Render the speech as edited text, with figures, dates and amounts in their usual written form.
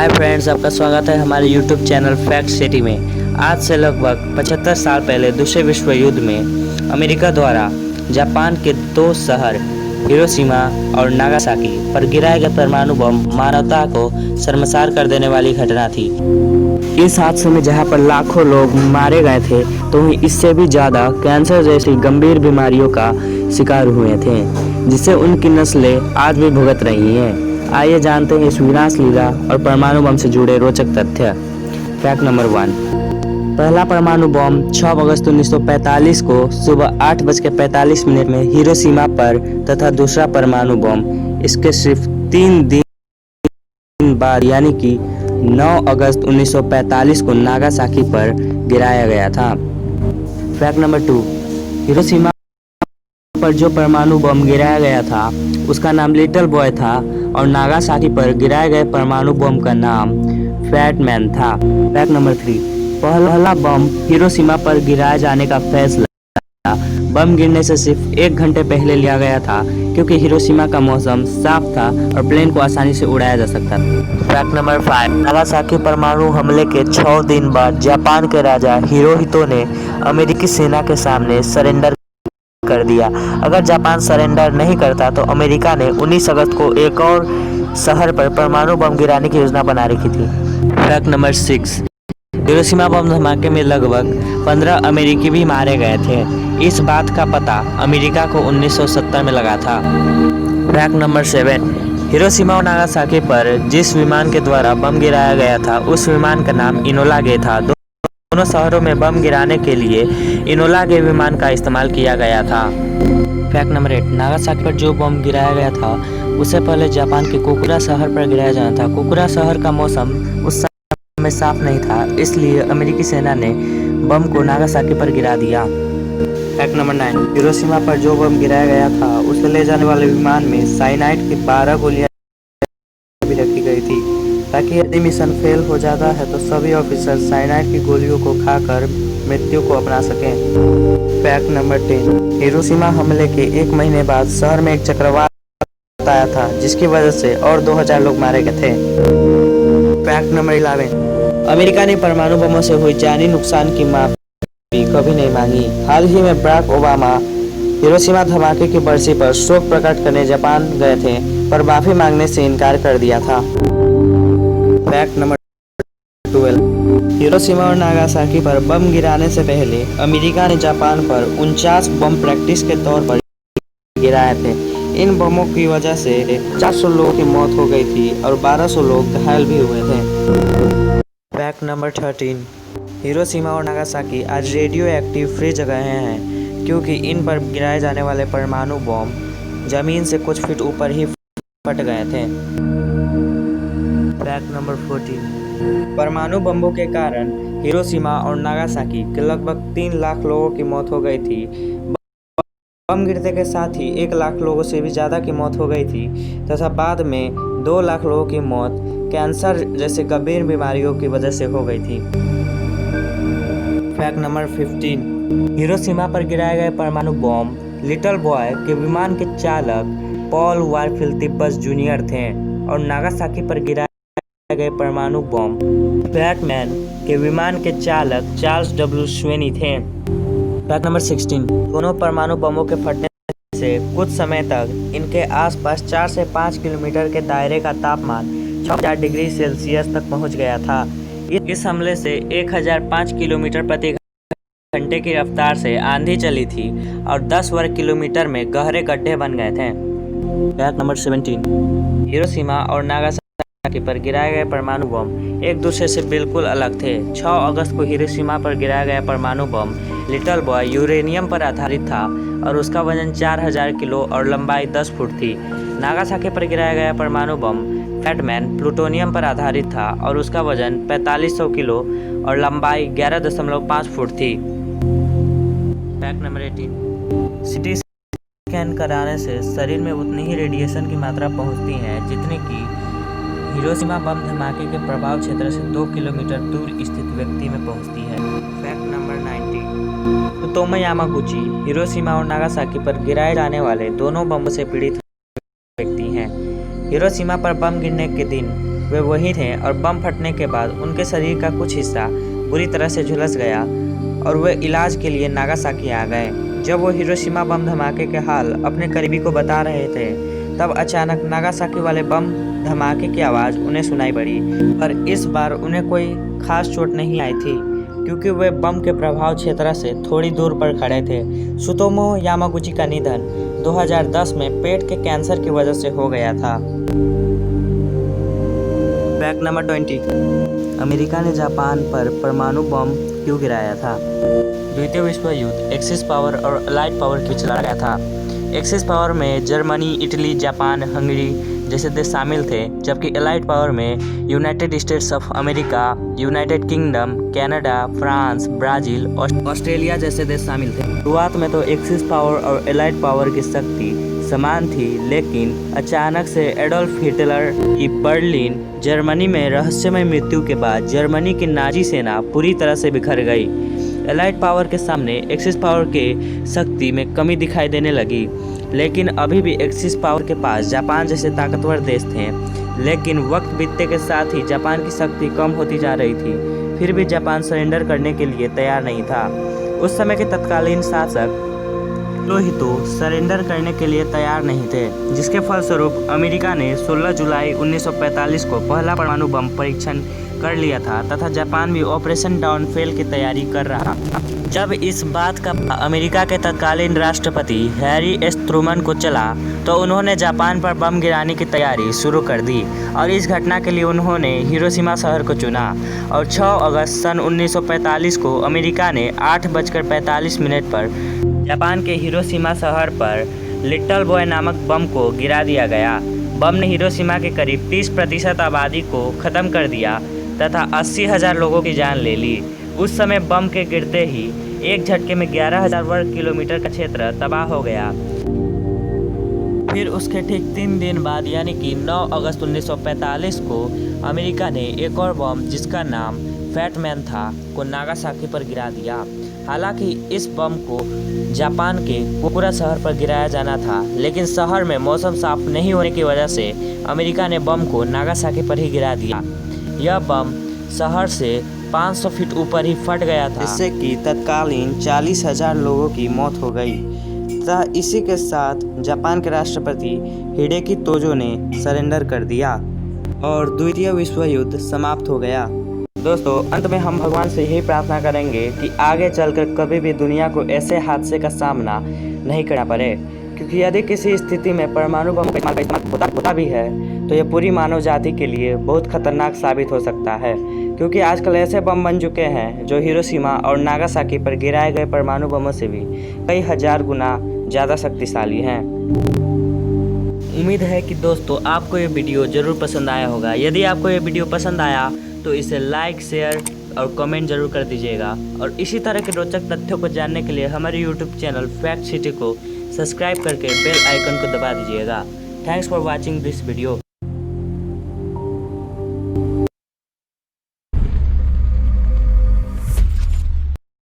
Friends, आपका स्वागत है हमारे YouTube चैनल फैक्ट सिटी में। आज से लगभग 75 साल पहले दूसरे विश्व युद्ध में अमेरिका द्वारा जापान के दो शहर हिरोशिमा और नागासाकी पर गिराए गए परमाणु बम मानवता को शर्मसार कर देने वाली घटना थी। इस हादसे में जहां पर लाखों लोग मारे गए थे, तो वहीं इससे भी ज़्यादा कैंसर जैसी गंभीर बीमारियों का शिकार हुए थे, जिससे उनकी नस्लें आज भी भुगत रही हैं। आइए जानते हैं इस विनाश लीला और परमाणु बम से जुड़े रोचक तथ्य। Fact number 1। पहला परमाणु बम 6 अगस्त 1945 को सुबह 8:45 में हिरोशिमा पर तथा दूसरा परमाणु बम इसके सिर्फ 3 दिन बाद यानी कि 9 अगस्त 1945 को नागासाकी पर गिराया गया था। Fact number 2। हिरोशिमा पर जो परमाणु बम गिराया गया था उसका नाम लिटिल बॉय था और नागासाकी पर गिराए गए परमाणु बम का नाम फैट मैन था। Fact number 3। पहला बम हिरोशिमा पर गिराए जाने का फैसला बम गिरने से सिर्फ 1 घंटे पहले लिया गया था, क्योंकि हिरोशिमा का मौसम साफ था और प्लेन को आसानी से उड़ाया जा सकता था। Fact number 5। नागासाकी परमाणु हमले के 6 दिन बाद जापान के राजा हिरोहितो ने अमेरिकी सेना के सामने सरेंडर कर दिया। अगर जापान सरेंडर नहीं करता तो अमेरिका ने 19 अगस्त को एक और शहर पर परमाणु बम गिराने की योजना बना रखी थी। Fact number 6। हिरोशिमा बम धमाके में लगभग 15 अमेरिकी भी मारे गए थे। इस बात का पता अमेरिका को 1970 में लगा था। Fact number 7। हिरोशिमा और नागासाकी पर जिस विमान के द्वारा बम गिराया गया था उस विमान का नाम इनोला गे था। दोनों शहरों में बम गिराने के लिए इनोला गे विमान का इस्तेमाल किया गया था। Fact number 8। नागासाकी पर जो बम गिराया गया था उससे पहले जापान के कोकुरा शहर पर गिराया जाना था। कोकुरा शहर का मौसम उस समय साफ नहीं था, इसलिए अमेरिकी सेना ने बम को नागासाकी पर गिरा दिया। Fact number 9। हिरोशिमा पर जो बम गिराया गया था उसे ले जाने वाले विमान में साइनाइड की 12 गोलियां भी रखी गई थी, ताकि यदि मिशन फेल हो जाता है तो सभी ऑफिसर साइनाइड की गोलियों को खाकर मृत्यु को अपना सकें। Fact number 10। हिरोशिमा हमले के 1 महीने बाद शहर में एक चक्रवात आया था, जिसकी वजह से और 2000 लोग मारे गए थे। Fact number 11। अमेरिका ने परमाणु बमों से हुई जानी नुकसान की माफी कभी नहीं मांगी। हाल ही में बराक ओबामा हिरोशिमा धमाके की बरसी पर शोक प्रकट करने जापान गए थे, पर माफी मांगने से इनकार कर दिया था। Fact number 12। हिरोशिमा और नागासाकी पर बम गिराने से पहले अमेरिका ने जापान पर 49 बम प्रैक्टिस के तौर पर गिराए थे। इन बमों की वजह से 400 लोगों की मौत हो गई थी और 1200 लोग घायल भी हुए थे। Fact number 13। हिरोशिमा और नागासाकी आज रेडियो एक्टिव फ्री जगहें हैं, क्योंकि इन पर गिराए जाने वाले परमाणु बम जमीन से कुछ फीट ऊपर ही फट गए थे। Fact number 14। परमाणु बमों के कारण हिरोशिमा और नागासाकी के लगभग 3 लाख लोगों की मौत हो गई थी। बम गिरने के साथ ही 1 लाख लोगों से भी ज़्यादा की मौत हो गई थी तथा बाद में 2 लाख लोगों की मौत कैंसर जैसे गंभीर बीमारियों की वजह से हो गई थी। Fact number 15। हिरोशिमा पर गिराए गए परमाणु बम लिटिल बॉय के विमान के चालक पॉल वारफील्ड तिब्बत जूनियर थे और नागासाकी पर गिराए गए परमाणु बम फैट मैन के विमान के चालक चार्ल्स डब्ल्यू स्वेनी थे। Fact number 16। दोनों परमाणु बमों के फटने से कुछ समय तक इनके आसपास 4 से 5 किलोमीटर के दायरे का तापमान 6000 डिग्री सेल्सियस तक पहुंच गया था। इस हमले से 1005 किलोमीटर प्रति घंटे की रफ्तार से आंधी चली थी और 10 वर्ग किलोमीटर में गहरे गड्ढे बन गए थे। Fact number 17। हिरोशिमा और नागासाकी पर गिराए गए परमाणु बम एक दूसरे से बिल्कुल अलग थे। 6 अगस्त को हिरोशिमा पर गिराया गया परमाणु बम लिटिल बॉय यूरेनियम पर आधारित था और उसका वजन 4000 किलो और लंबाई 10 फुट थी। नागासाकी पर गिराया गया परमाणु बम फैट मैन प्लूटोनियम पर आधारित था और उसका वजन 4500 किलो और लंबाई 11.5 फुट थी। Fact number 18। सीटी स्कैन कराने से शरीर में उतनी ही रेडिएशन की मात्रा पहुंचती है जितनी कि हिरोशिमा बम धमाके के प्रभाव क्षेत्र से 2 किलोमीटर दूर स्थित व्यक्ति में पहुंचती है। Fact number 19। त्सुतोमो यामागुची हिरोशिमा और नागासाकी पर गिराए जाने वाले दोनों बमों से पीड़ित व्यक्ति हैं। हिरोशिमा पर बम गिरने के दिन वे वहीं थे और बम फटने के बाद उनके शरीर का कुछ हिस्सा बुरी तरह से झुलस गया और वे इलाज के लिए नागासाकी आ गए। जब वो हिरोशिमा बम धमाके के हाल अपने करीबी को बता रहे थे तब अचानक नागासाकी वाले बम धमाके की आवाज़ उन्हें सुनाई पड़ी, पर इस बार उन्हें कोई खास चोट नहीं आई थी क्योंकि वे बम के प्रभाव क्षेत्र से थोड़ी दूर पर खड़े थे। सुतोमो यामागुची का निधन 2010 में पेट के कैंसर की वजह से हो गया था। फैक्ट नंबर 20, अमेरिका ने जापान पर परमाणु बम क्यों गिराया था? द्वितीय विश्व युद्ध एक्सिस पावर और अलाइड पावर की चला गया था। एक्सिस पावर में जर्मनी, इटली, जापान, हंगरी जैसे देश शामिल थे, जबकि अलाइड पावर में United states of America, United kingdom, Canada, France, Brazil, Australia जैसे देश शामिल थे। शुरुआत में तो एक्सिस पावर और अलाइड पावर की शक्ति समान थी, लेकिन अचानक से एडोल्फ हिटलर की बर्लिन, जर्मनी में रहस्यमय मृत्यु के बाद जर्मनी की नाजी सेना पूरी तरह से बिखर गई। अलाइड पावर के सामने एक्सिस पावर के शक्ति में कमी दिखाई देने लगी, लेकिन अभी भी एक्सिस पावर के पास जापान जैसे ताकतवर देश थे। लेकिन वक्त बीतने के साथ ही जापान की शक्ति कम होती जा रही थी। फिर भी जापान सरेंडर करने के लिए तैयार नहीं था। उस समय के तत्कालीन शासक हिरोहितो सरेंडर करने के लिए तैयार नहीं थे, जिसके फलस्वरूप अमेरिका ने 16 जुलाई 1945 को पहला परमाणु बम परीक्षण कर लिया था तथा जापान भी ऑपरेशन डाउनफेल की तैयारी कर रहा था। जब इस बात का अमेरिका के तत्कालीन राष्ट्रपति हैरी एस ट्रूमन को चला तो उन्होंने जापान पर बम गिराने की तैयारी शुरू कर दी और इस घटना के लिए उन्होंने हिरोशिमा शहर को चुना। और 6 अगस्त सन 1945 को अमेरिका ने 8:45 पर जापान के हिरोशिमा शहर पर लिटिल बॉय नामक बम को गिरा दिया गया। बम ने हिरोशिमा के करीब 30% आबादी को ख़त्म कर दिया तथा 80,000 लोगों की जान ले ली। उस समय बम के गिरते ही एक झटके में 11,000 वर्ग किलोमीटर का क्षेत्र तबाह हो गया। फिर उसके ठीक 3 दिन बाद यानी कि 9 अगस्त 1945 को अमेरिका ने एक और बम जिसका नाम फैट मैन था को नागासाकी पर गिरा दिया। हालांकि इस बम को जापान के पूरा शहर पर गिराया जाना था, लेकिन शहर में मौसम साफ नहीं होने की वजह से अमेरिका ने बम को नागासाकी पर ही गिरा दिया। यह बम शहर से 500 फीट ऊपर ही फट गया था, जिससे कि तत्कालीन 40,000 लोगों की मौत हो गई तथा इसी के साथ जापान के राष्ट्रपति हिडेकी तोजो ने सरेंडर कर दिया और द्वितीय विश्व युद्ध समाप्त हो गया। दोस्तों, अंत में हम भगवान से यही प्रार्थना करेंगे कि आगे चलकर कभी भी दुनिया को ऐसे हादसे का सामना नहीं करना पड़े, क्योंकि यदि किसी स्थिति में परमाणु बम का इस्तेमाल होता भी है तो यह पूरी मानव जाति के लिए बहुत खतरनाक साबित हो सकता है, क्योंकि आजकल ऐसे बम बन चुके हैं जो हिरोशिमा और नागासाकी पर गिराए गए परमाणु बमों से भी कई हजार गुना ज़्यादा शक्तिशाली हैं। उम्मीद है कि दोस्तों आपको ये वीडियो ज़रूर पसंद आया होगा। यदि आपको ये वीडियो पसंद आया तो इसे लाइक, शेयर और कमेंट जरूर कर दीजिएगा और इसी तरह के रोचक तथ्यों को जानने के लिए हमारे यूट्यूब चैनल फैक्ट सिटी को सब्सक्राइब करके बेल आइकन को दबा दीजिएगा। Thanks for watching this video.